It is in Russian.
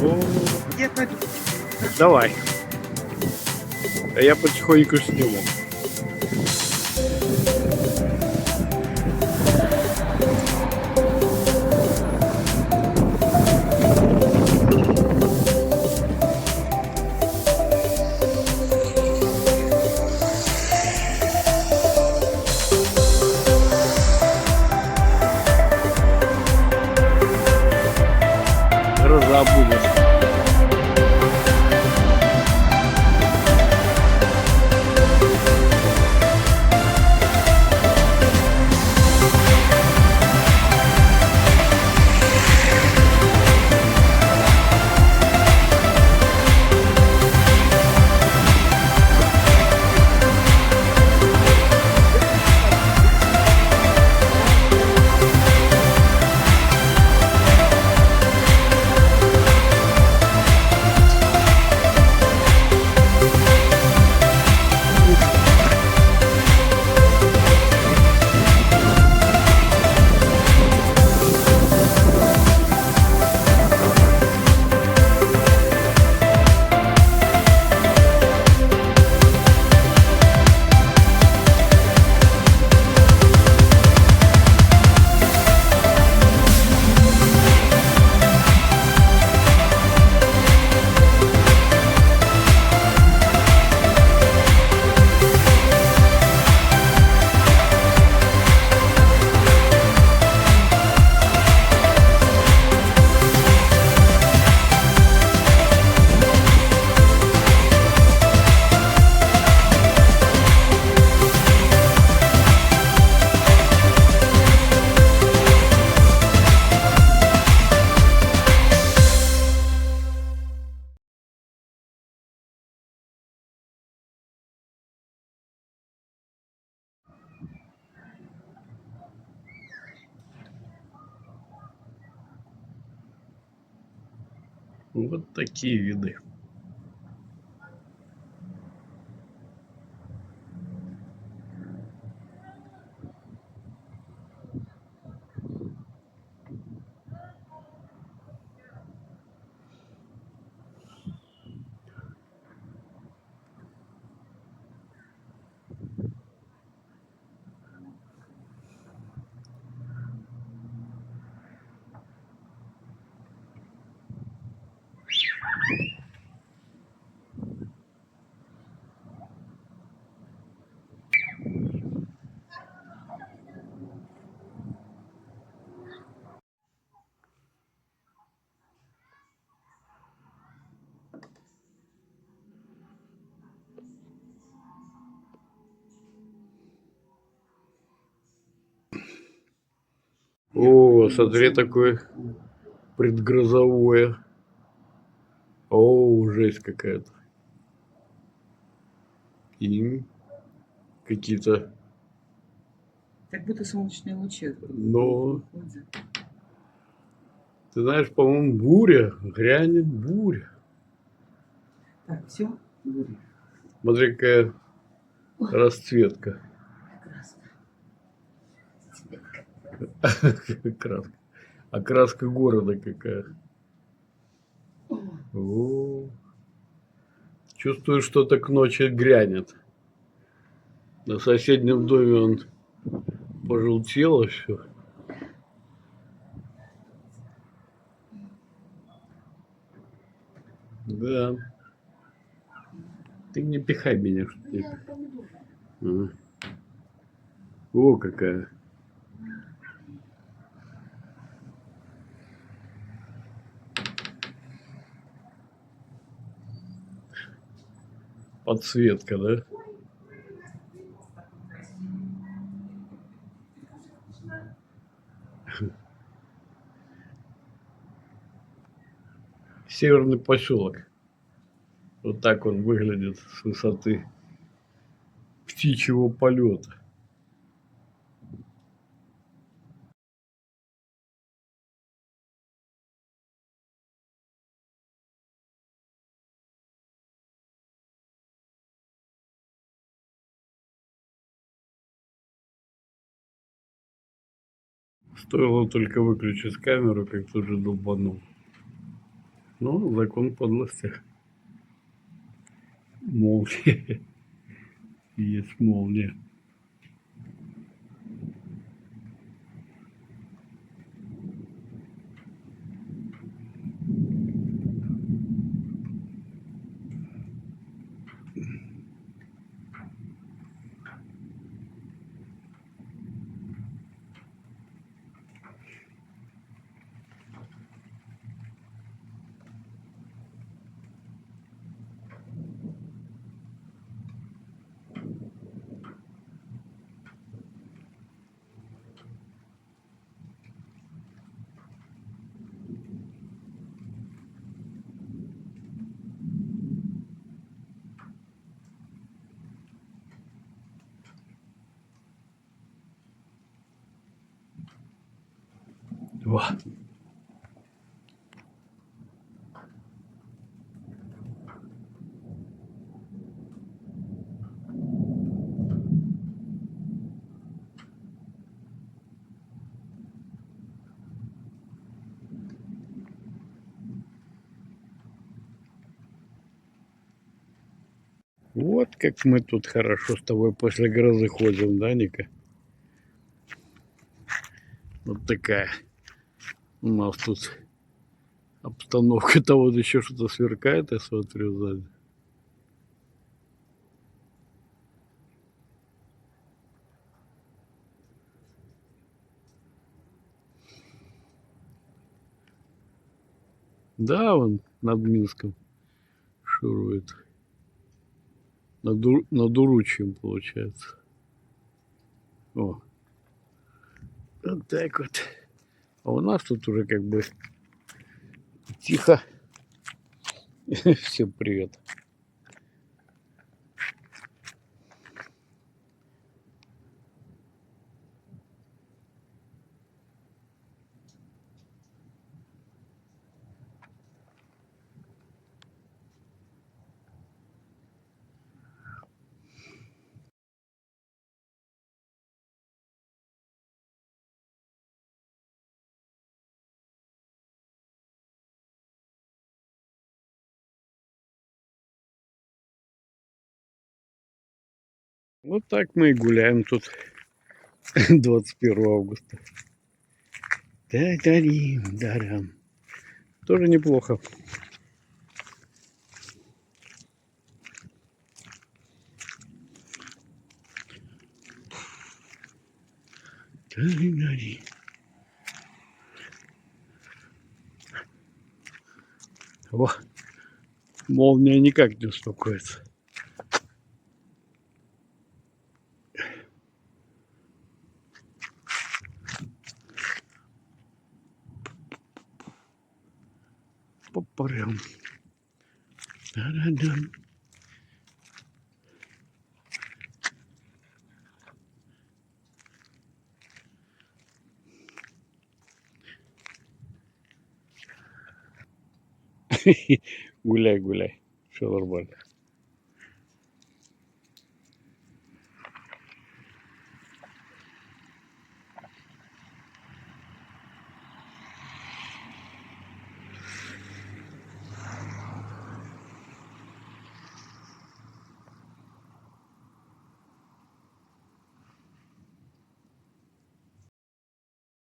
О, Я пойду. давай. А я потихоньку сниму. Гроза будет. Вот такие виды. О, смотри, такое предгрозовое. О, жесть какая-то. И какие-то, Как будто солнечные лучи. но, ты знаешь, по-моему, буря, грянет буря. Так, все? Смотри, какая расцветка. Краска. Окраска города какая. О, чувствую, что-то к ночи грянет. На соседнем доме он пожелтело все. Да. Ты не пихай меня, что ли. Ага. О, какая. Подсветка, да? Северный поселок. Вот так он выглядит с высоты птичьего полета. Стоило только выключить камеру, как тут же долбанул. Ну, закон подлости. Молния. Есть молния. Во. Вот как мы тут хорошо с тобой после грозы ходим, да, Ника? Вот такая у нас тут обстановка-то, вот еще что-то сверкает, я смотрю сзади. Да, он над Минском шурует. Над Уручьем, получается. О, вот так вот. А у нас тут уже как бы тихо. Всем привет. Вот так мы и гуляем тут 21 августа. Да-да-дим, да-дам. Тоже неплохо. Да-да-дим. О, молния никак не успокоится. Попарям. Да-да-дам. Гуляй, гуляй. Все нормально.